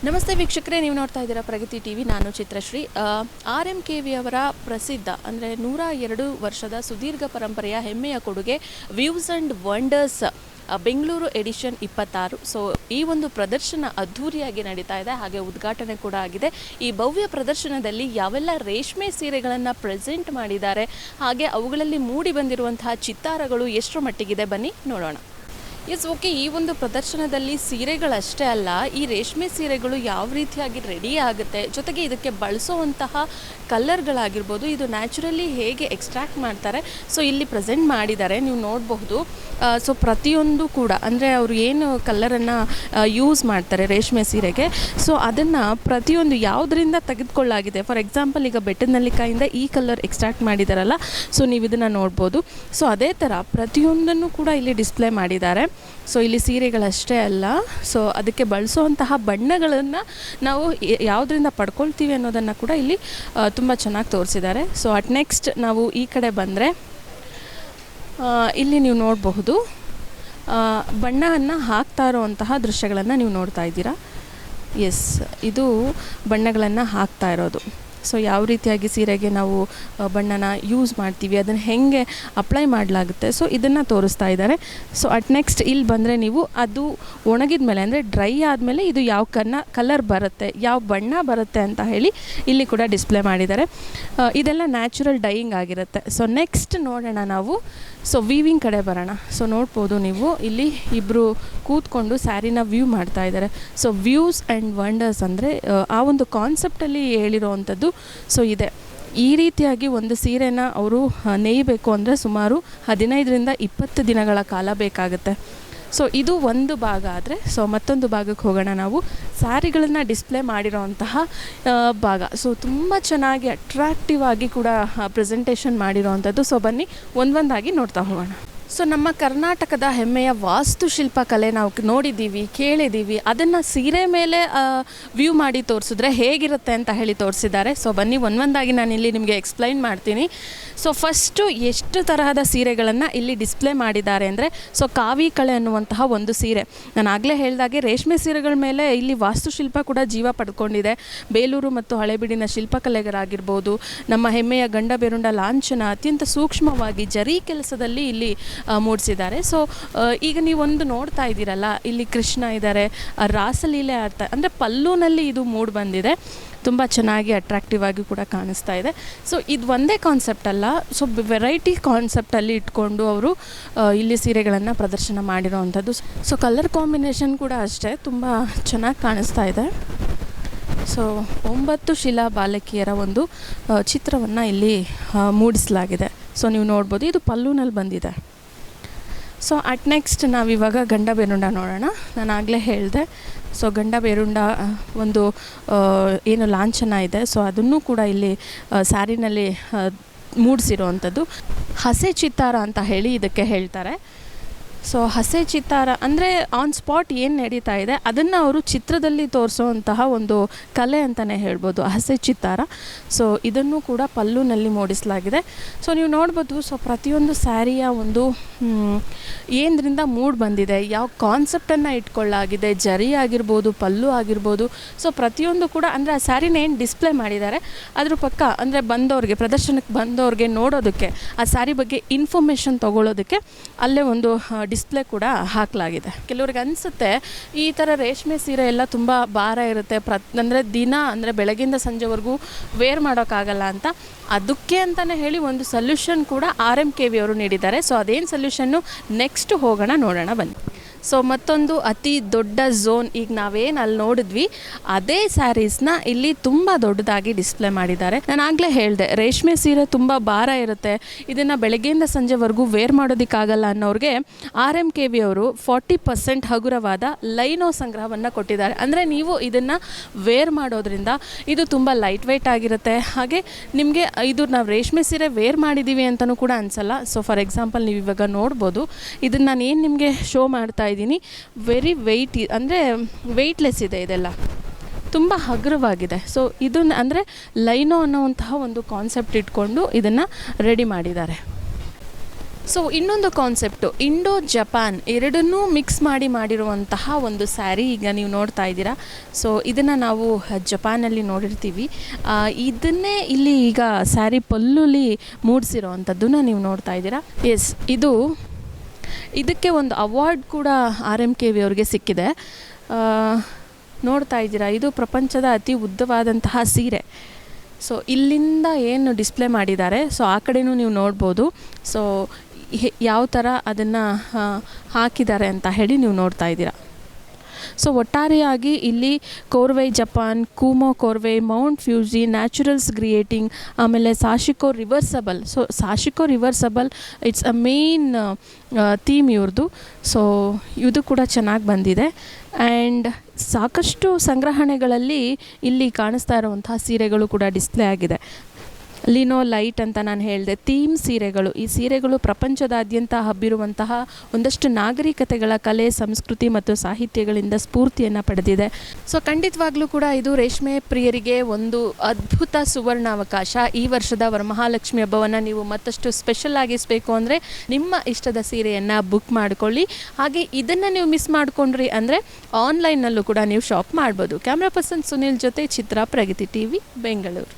ನಮಸ್ತೆ ವೀಕ್ಷಕರೇ, ನೀವು ನೋಡ್ತಾ ಇದ್ದೀರಾ ಪ್ರಗತಿ ಟಿವಿ. ನಾನು ಚಿತ್ರಶ್ರೀ. RMKV ಅವರ ಪ್ರಸಿದ್ಧ ಅಂದರೆ 102 ವರ್ಷದ ಸುದೀರ್ಘ ಪರಂಪರೆಯ ಹೆಮ್ಮೆಯ ಕೊಡುಗೆ views and wonders Bengaluru edition 26. So ಈ ಒಂದು ಪ್ರದರ್ಶನ ಅದ್ಧೂರಿಯಾಗಿ ನಡೀತಾ ಇದೆ, ಹಾಗೆ ಉದ್ಘಾಟನೆ ಕೂಡ ಆಗಿದೆ. ಈ ಭವ್ಯ ಪ್ರದರ್ಶನದಲ್ಲಿ ಯಾವೆಲ್ಲ ರೇಷ್ಮೆ ಸೀರೆಗಳನ್ನು ಪ್ರೆಸೆಂಟ್ ಮಾಡಿದ್ದಾರೆ, ಹಾಗೆ ಅವುಗಳಲ್ಲಿ ಮೂಡಿ ಬಂದಿರುವಂತಹ ಚಿತ್ತಾರಗಳು ಎಷ್ಟರ ಮಟ್ಟಿಗಿದೆ, ಬನ್ನಿ ನೋಡೋಣ. ಓಕೆ, ಈ ಒಂದು ಪ್ರದರ್ಶನದಲ್ಲಿ ಸೀರೆಗಳಷ್ಟೇ ಅಲ್ಲ, ಈ ರೇಷ್ಮೆ ಸೀರೆಗಳು ಯಾವ ರೀತಿಯಾಗಿ ರೆಡಿ ಆಗುತ್ತೆ, ಜೊತೆಗೆ ಇದಕ್ಕೆ ಬಳಸೋವಂತಹ ಕಲರ್ಗಳಾಗಿರ್ಬೋದು, ಇದು ನ್ಯಾಚುರಲಿ ಹೇಗೆ ಎಕ್ಸ್ಟ್ರಾಕ್ಟ್ ಮಾಡ್ತಾರೆ, ಸೊ ಇಲ್ಲಿ ಪ್ರೆಸೆಂಟ್ ಮಾಡಿದ್ದಾರೆ, ನೀವು ನೋಡಬಹುದು. ಸೊ ಪ್ರತಿಯೊಂದು ಕೂಡ ಅಂದರೆ ಅವರು ಏನು ಕಲರನ್ನು ಯೂಸ್ ಮಾಡ್ತಾರೆ ರೇಷ್ಮೆ ಸೀರೆಗೆ, ಸೊ ಅದನ್ನು ಪ್ರತಿಯೊಂದು ಯಾವುದರಿಂದ ತೆಗೆದುಕೊಳ್ಳಾಗಿದೆ. ಫಾರ್ ಎಕ್ಸಾಂಪಲ್, ಈಗ ಬೆಟ್ಟದ ನೆಲ್ಲಿಕಾಯಿಂದ ಈ ಕಲರ್ ಎಕ್ಸ್ಟ್ರಾಕ್ಟ್ ಮಾಡಿದಾರಲ್ಲ, ಸೊ ನೀವು ಇದನ್ನು ನೋಡ್ಬೋದು. ಸೊ ಅದೇ ಥರ ಪ್ರತಿಯೊಂದನ್ನು ಕೂಡ ಇಲ್ಲಿ ಡಿಸ್ಪ್ಲೇ ಮಾಡಿದ್ದಾರೆ. ಸೊ ಇಲ್ಲಿ ಸೀರೆಗಳಷ್ಟೇ ಅಲ್ಲ, ಸೊ ಅದಕ್ಕೆ ಬಳಸುವಂತಹ ಬಣ್ಣಗಳನ್ನು ನಾವು ಯಾವುದರಿಂದ ಪಡ್ಕೊಳ್ತೀವಿ ಅನ್ನೋದನ್ನು ಕೂಡ ಇಲ್ಲಿ ತುಂಬ ಚೆನ್ನಾಗಿ ತೋರಿಸಿದ್ದಾರೆ. ಸೊ ನೆಕ್ಸ್ಟ್ ನಾವು ಈ ಕಡೆ ಬಂದರೆ ಇಲ್ಲಿ ನೀವು ನೋಡಬಹುದು, ಬಣ್ಣವನ್ನು ಹಾಕ್ತಾ ಇರೋವಂತಹ ದೃಶ್ಯಗಳನ್ನು ನೀವು ನೋಡ್ತಾ ಇದ್ದೀರಾ. ಎಸ್, ಇದು ಬಣ್ಣಗಳನ್ನು ಹಾಕ್ತಾ ಇರೋದು. ಸೊ ಯಾವ ರೀತಿಯಾಗಿ ಸೀರೆಗೆ ನಾವು ಬಣ್ಣನ ಯೂಸ್ ಮಾಡ್ತೀವಿ, ಅದನ್ನು ಹೇಗೆ ಅಪ್ಲೈ ಮಾಡಲಾಗುತ್ತೆ, ಸೊ ಇದನ್ನು ತೋರಿಸ್ತಾ ಇದ್ದಾರೆ. ಸೊ ನೆಕ್ಸ್ಟ್ ಇಲ್ಲಿ ಬಂದರೆ ನೀವು ಅದು ಒಣಗಿದ ಮೇಲೆ ಅಂದರೆ ಡ್ರೈ ಆದಮೇಲೆ ಇದು ಯಾವ ಕಲರ್ ಬರುತ್ತೆ, ಯಾವ ಬಣ್ಣ ಬರುತ್ತೆ ಅಂತ ಹೇಳಿ ಇಲ್ಲಿ ಕೂಡ ಡಿಸ್ಪ್ಲೇ ಮಾಡಿದ್ದಾರೆ. ಇದೆಲ್ಲ ನ್ಯಾಚುರಲ್ ಡೈಯಿಂಗ್ ಆಗಿರುತ್ತೆ. ಸೊ ನೆಕ್ಸ್ಟ್ ನೋಡೋಣ ನಾವು. ಸೊ ವೀವಿಂಗ್ ಕಡೆ ಬರೋಣ. ಸೊ ನೋಡ್ಬೋದು ನೀವು, ಇಲ್ಲಿ ಇಬ್ಬರು ಕೂತ್ಕೊಂಡು ಸ್ಯಾರಿನ ವ್ಯೂ ಮಾಡ್ತಾ ಇದ್ದಾರೆ. ಸೊ ವ್ಯೂಸ್ ಆ್ಯಂಡ್ ವಂಡರ್ಸ್ ಅಂದರೆ ಆ ಒಂದು ಕಾನ್ಸೆಪ್ಟಲ್ಲಿ ಹೇಳಿರೋವಂಥದ್ದು. ಸೊ ಇದೆ, ಈ ರೀತಿಯಾಗಿ ಒಂದು ಸೀರೆನ ಅವರು ನೇಯಬೇಕು ಅಂದರೆ ಸುಮಾರು 15ರಿಂದ 20 ದಿನಗಳ ಕಾಲ ಬೇಕಾಗುತ್ತೆ. ಸೊ ಇದು ಒಂದು ಭಾಗ ಆದರೆ, ಸೊ ಮತ್ತೊಂದು ಭಾಗಕ್ಕೆ ಹೋಗೋಣ ನಾವು. ಸ್ಯಾರಿಗಳನ್ನು ಡಿಸ್ಪ್ಲೇ ಮಾಡಿರೋವಂತಹ ಭಾಗ. ಸೊ ತುಂಬ ಚೆನ್ನಾಗಿ ಅಟ್ರಾಕ್ಟಿವ್ ಆಗಿ ಕೂಡ ಪ್ರೆಸೆಂಟೇಷನ್ ಮಾಡಿರೋವಂಥದ್ದು. ಸೊ ಬನ್ನಿ ಒಂದೊಂದಾಗಿ ನೋಡ್ತಾ ಹೋಗೋಣ. ಸೊ ನಮ್ಮ ಕರ್ನಾಟಕದ ಹೆಮ್ಮೆಯ ವಾಸ್ತುಶಿಲ್ಪ ಕಲೆ ನಾವು ನೋಡಿದ್ದೀವಿ, ಕೇಳಿದ್ದೀವಿ. ಅದನ್ನು ಸೀರೆ ಮೇಲೆ ವ್ಯೂ ಮಾಡಿ ತೋರಿಸಿದ್ರೆ ಹೇಗಿರುತ್ತೆ ಅಂತ ಹೇಳಿ ತೋರಿಸಿದ್ದಾರೆ. ಸೊ ಬನ್ನಿ ಒಂದೊಂದಾಗಿ ನಾನು ಇಲ್ಲಿ ನಿಮಗೆ ಎಕ್ಸ್ಪ್ಲೈನ್ ಮಾಡ್ತೀನಿ. ಸೊ ಫಸ್ಟು ಎಷ್ಟು ತರಹದ ಸೀರೆಗಳನ್ನು ಇಲ್ಲಿ ಡಿಸ್ಪ್ಲೇ ಮಾಡಿದ್ದಾರೆ ಅಂದರೆ, ಸೊ ಕಾವಿ ಕಳೆ ಅನ್ನುವಂತಹ ಒಂದು ಸೀರೆ. ನಾನು ಆಗಲೇ ಹೇಳಿದಾಗೆ ರೇಷ್ಮೆ ಸೀರೆಗಳ ಮೇಲೆ ಇಲ್ಲಿ ವಾಸ್ತುಶಿಲ್ಪ ಕೂಡ ಜೀವ ಪಡ್ಕೊಂಡಿದೆ. ಬೇಲೂರು ಮತ್ತು ಹಳೆಬೀಡಿನ ಶಿಲ್ಪಕಲೆಗರಾಗಿರ್ಬೋದು, ನಮ್ಮ ಹೆಮ್ಮೆಯ ಗಂಡ ಬೇರುಂಡ ಲಾಂಛನ ಅತ್ಯಂತ ಸೂಕ್ಷ್ಮವಾಗಿ ಜರಿ ಕೆಲಸದಲ್ಲಿ ಇಲ್ಲಿ ಮೂಡಿಸಿದ್ದಾರೆ. ಸೊ ಈಗ ನೀವೊಂದು ನೋಡ್ತಾ ಇದ್ದೀರಲ್ಲ, ಇಲ್ಲಿ ಕೃಷ್ಣ ಇದ್ದಾರೆ, ರಾಸಲೀಲೆ ಆಡ್ತಾ ಅಂದರೆ ಪಲ್ಲುನಲ್ಲಿ ಇದು ಮೂಡಿ ಬಂದಿದೆ. ತುಂಬ ಚೆನ್ನಾಗಿ ಅಟ್ರಾಕ್ಟಿವ್ ಆಗಿ ಕೂಡ ಕಾಣಿಸ್ತಾ ಇದೆ. ಸೊ ಇದು ಒಂದೇ ಕಾನ್ಸೆಪ್ಟ್ ಅಲ್ಲ, ಸೊ ವೆರೈಟಿ ಕಾನ್ಸೆಪ್ಟಲ್ಲಿ ಇಟ್ಕೊಂಡು ಅವರು ಇಲ್ಲಿ ಸೀರೆಗಳನ್ನು ಪ್ರದರ್ಶನ ಮಾಡಿರೋವಂಥದ್ದು. ಸೊ ಕಲರ್ ಕಾಂಬಿನೇಷನ್ ಕೂಡ ಅಷ್ಟೇ ತುಂಬ ಚೆನ್ನಾಗಿ ಕಾಣಿಸ್ತಾ ಇದೆ. ಸೊ 9 ಶಿಲಾ ಬಾಲಕಿಯರ ಒಂದು ಚಿತ್ರವನ್ನು ಇಲ್ಲಿ ಮೂಡಿಸಲಾಗಿದೆ. ಸೊ ನೀವು ನೋಡ್ಬೋದು, ಇದು ಪಲ್ಲುನಲ್ಲಿ ಬಂದಿದೆ. ಸೊ ನೆಕ್ಸ್ಟ್ ನಾವಿವಾಗ ಗಂಡ ಬೇರುಂಡ ನೋಡೋಣ. ನಾನು ಆಗಲೇ ಹೇಳಿದೆ, ಸೊ ಗಂಡ ಬೇರುಂಡ ಒಂದು ಏನು ಲಾಂಛನ ಇದೆ, ಸೊ ಅದನ್ನು ಕೂಡ ಇಲ್ಲಿ ಸ್ಯಾರಿನಲ್ಲಿ ಮೂಡಿಸಿರೋವಂಥದ್ದು. ಹಸೆ ಚಿತ್ತಾರ ಅಂತ ಹೇಳಿ ಇದಕ್ಕೆ ಹೇಳ್ತಾರೆ. ಸೊ ಹಸೆ ಚಿತ್ತಾರ ಅಂದರೆ ಆನ್ ಸ್ಪಾಟ್ ಏನು ನಡೀತಾ ಇದೆ ಅದನ್ನು ಅವರು ಚಿತ್ರದಲ್ಲಿ ತೋರಿಸೋವಂತಹ ಒಂದು ಕಲೆ ಅಂತಲೇ ಹೇಳ್ಬೋದು, ಹಸೆ ಚಿತ್ತಾರ. ಸೊ ಇದನ್ನು ಕೂಡ ಪಲ್ಲುನಲ್ಲಿ ಮೂಡಿಸಲಾಗಿದೆ. ಸೊ ನೀವು ನೋಡ್ಬೋದು, ಸೊ ಪ್ರತಿಯೊಂದು ಸ್ಯಾರಿಯ ಒಂದು ಏನರಿಂದ ಮೂಡ್ ಬಂದಿದೆ, ಯಾವ ಕಾನ್ಸೆಪ್ಟನ್ನು ಇಟ್ಕೊಳ್ಳಾಗಿದೆ, ಜರಿ ಆಗಿರ್ಬೋದು, ಪಲ್ಲು ಆಗಿರ್ಬೋದು. ಸೊ ಪ್ರತಿಯೊಂದು ಕೂಡ ಅಂದರೆ ಆ ಸ್ಯಾರಿನ ಏನು ಡಿಸ್ಪ್ಲೇ ಮಾಡಿದ್ದಾರೆ ಅದ್ರ ಪಕ್ಕ ಅಂದರೆ ಬಂದವ್ರಿಗೆ, ಪ್ರದರ್ಶನಕ್ಕೆ ಬಂದವ್ರಿಗೆ ನೋಡೋದಕ್ಕೆ, ಆ ಸ್ಯಾರಿ ಬಗ್ಗೆ ಇನ್ಫಾರ್ಮೇಷನ್ ತೊಗೊಳ್ಳೋದಕ್ಕೆ ಅಲ್ಲೇ ಒಂದು ಡಿಸ್ಪ್ಲೇ ಕೂಡ ಹಾಕಲಾಗಿದೆ. ಕೆಲವ್ರಿಗೆ ಅನಿಸುತ್ತೆ ಈ ಥರ ರೇಷ್ಮೆ ಸೀರೆ ಎಲ್ಲ ತುಂಬ ಭಾರ ಇರುತ್ತೆ, ಅಂದರೆ ದಿನ ಅಂದರೆ ಬೆಳಗ್ಗಿಂದ ಸಂಜೆವರೆಗೂ ವೇರ್ ಮಾಡೋಕ್ಕಾಗಲ್ಲ ಅಂತ. ಅದಕ್ಕೆ ಅಂತಲೇ ಹೇಳಿ ಒಂದು ಸೊಲ್ಯೂಷನ್ ಕೂಡ RMKV ಅವರು ನೀಡಿದ್ದಾರೆ. ಸೊ ಅದೇನು ಸೊಲ್ಯೂಷನ್ನು ನೆಕ್ಸ್ಟ್ ಹೋಗೋಣ, ನೋಡೋಣ ಬನ್ನಿ. ಸೊ ಮತ್ತೊಂದು ಅತಿ ದೊಡ್ಡ ಝೋನ್, ಈಗ ನಾವೇನು ಅಲ್ಲಿ ನೋಡಿದ್ವಿ ಅದೇ ಸ್ಯಾರೀಸ್ನ ಇಲ್ಲಿ ತುಂಬ ದೊಡ್ಡದಾಗಿ ಡಿಸ್ಪ್ಲೇ ಮಾಡಿದ್ದಾರೆ. ನಾನು ಆಗಲೇ ಹೇಳಿದೆ, ರೇಷ್ಮೆ ಸೀರೆ ತುಂಬ ಭಾರ ಇರುತ್ತೆ, ಇದನ್ನು ಬೆಳಗ್ಗೆಯಿಂದ ಸಂಜೆವರೆಗೂ ವೇರ್ ಮಾಡೋದಕ್ಕಾಗಲ್ಲ ಅನ್ನೋರಿಗೆ RMKV ಅವರು 40% ಹಗುರವಾದ ಲೈನೋ ಸಂಗ್ರಹವನ್ನು ಕೊಟ್ಟಿದ್ದಾರೆ. ಅಂದರೆ ನೀವು ಇದನ್ನು ವೇರ್ ಮಾಡೋದ್ರಿಂದ ಇದು ತುಂಬ ಲೈಟ್ ವೆಯ್ಟ್ ಆಗಿರುತ್ತೆ, ಹಾಗೆ ನಿಮಗೆ ಇದು ನಾವು ರೇಷ್ಮೆ ಸೀರೆ ವೇರ್ ಮಾಡಿದ್ದೀವಿ ಅಂತಲೂ ಕೂಡ ಅನಿಸಲ್ಲ. ಸೊ ಫಾರ್ ಎಕ್ಸಾಂಪಲ್ ನೀವು ಇವಾಗ ನೋಡ್ಬೋದು, ಇದನ್ನು ನಾನು ಏನು ನಿಮಗೆ ಶೋ ಮಾಡ್ತಾ ಇದ್ದೀನಿ, ವೆರಿ ವೆಯ್ಟ್ ಅಂದರೆ ವೆಯ್ಟ್ಲೆಸ್ ಇದೆ, ಇದೆಲ್ಲ ತುಂಬ ಹಗುರವಾಗಿದೆ. ಸೊ ಇದನ್ನು ಅಂದರೆ ಲೈನೋ ಅನ್ನೋವಂತಹ ಒಂದು ಕಾನ್ಸೆಪ್ಟ್ ಇಟ್ಕೊಂಡು ಇದನ್ನು ರೆಡಿ ಮಾಡಿದ್ದಾರೆ. ಸೊ ಇನ್ನೊಂದು ಕಾನ್ಸೆಪ್ಟು ಇಂಡೋ ಜಪಾನ್ ಎರಡನ್ನೂ ಮಿಕ್ಸ್ ಮಾಡಿರುವಂತಹ ಒಂದು ಸ್ಯಾರಿ ಈಗ ನೀವು ನೋಡ್ತಾ ಇದ್ದೀರಾ. ಸೊ ಇದನ್ನು ನಾವು ಜಪಾನಲ್ಲಿ ನೋಡಿರ್ತೀವಿ, ಇದನ್ನೇ ಇಲ್ಲಿ ಈಗ ಸ್ಯಾರಿ ಪಲ್ಲುಲಿ ಮೂಡಿಸಿರೋ ಅಂಥದ್ದನ್ನು ನೀವು ನೋಡ್ತಾ ಇದ್ದೀರಾ. ಎಸ್, ಇದಕ್ಕೆ ಒಂದು ಅವಾರ್ಡ್ ಕೂಡ RMKV ಅವ್ರಿಗೆ ಸಿಕ್ಕಿದೆ. ನೋಡ್ತಾ ಇದ್ದೀರಾ, ಇದು ಪ್ರಪಂಚದ ಅತಿ ಉದ್ದವಾದಂತಹ ಸೀರೆ. ಸೊ ಇಲ್ಲಿಂದ ಏನು ಡಿಸ್ಪ್ಲೇ ಮಾಡಿದ್ದಾರೆ, ಸೊ ಆ ಕಡೆನೂ ನೀವು ನೋಡ್ಬೋದು. ಸೊ ಯಾವ ಥರ ಅದನ್ನು ಹಾಕಿದ್ದಾರೆ ಅಂತ ಹೇಳಿ ನೀವು ನೋಡ್ತಾ ಇದ್ದೀರಾ. ಸೊ ಒಟ್ಟಾರೆಯಾಗಿ ಇಲ್ಲಿ ಕೋರ್ವೈ ಜಪಾನ್, ಕೂಮೋ ಕೋರ್ವೈ, ಮೌಂಟ್ ಫ್ಯೂಜಿ, ನ್ಯಾಚುರಲ್ಸ್ ಕ್ರಿಯೇಟಿಂಗ್, ಆಮೇಲೆ sashiko reversible. So sashiko reversible it's a main theme ಇವ್ರದ್ದು. ಸೊ ಇದು ಕೂಡ ಚೆನ್ನಾಗಿ ಬಂದಿದೆ. ಆ್ಯಂಡ್ ಸಾಕಷ್ಟು ಸಂಗ್ರಹಣೆಗಳಲ್ಲಿ ಇಲ್ಲಿ ಕಾಣಿಸ್ತಾ ಇರುವಂತಹ ಸೀರೆಗಳು ಕೂಡ ಡಿಸ್ಪ್ಲೇ ಆಗಿದೆ. ಲಿನೋ ಲೈಟ್ ಅಂತ ನಾನು ಹೇಳಿದೆ, ಥೀಮ್ ಸೀರೆಗಳು. ಈ ಸೀರೆಗಳು ಪ್ರಪಂಚದಾದ್ಯಂತ ಹಬ್ಬಿರುವಂತಹ ಒಂದಷ್ಟು ನಾಗರಿಕತೆಗಳ ಕಲೆ, ಸಂಸ್ಕೃತಿ ಮತ್ತು ಸಾಹಿತ್ಯಗಳಿಂದ ಸ್ಫೂರ್ತಿಯನ್ನು ಪಡೆದಿದೆ. ಸೊ ಖಂಡಿತವಾಗ್ಲೂ ಕೂಡ ಇದು ರೇಷ್ಮೆ ಪ್ರಿಯರಿಗೆ ಒಂದು ಅದ್ಭುತ ಸುವರ್ಣಾವಕಾಶ. ಈ ವರ್ಷದ ವರಮಹಾಲಕ್ಷ್ಮಿ ಹಬ್ಬವನ್ನು ನೀವು ಮತ್ತಷ್ಟು ಸ್ಪೆಷಲ್ ಆಗಿಸಬೇಕು ಅಂದರೆ ನಿಮ್ಮ ಇಷ್ಟದ ಸೀರೆಯನ್ನು ಬುಕ್ ಮಾಡಿಕೊಳ್ಳಿ. ಹಾಗೆ ಇದನ್ನು ನೀವು ಮಿಸ್ ಮಾಡಿಕೊಂಡ್ರಿ ಅಂದರೆ ಆನ್ಲೈನ್ನಲ್ಲೂ ಕೂಡ ನೀವು ಶಾಪ್ ಮಾಡ್ಬೋದು. ಕ್ಯಾಮ್ರಾ ಪರ್ಸನ್ ಸುನಿಲ್ ಜೊತೆ ಚಿತ್ರ, ಪ್ರಗತಿ TV, ಬೆಂಗಳೂರು.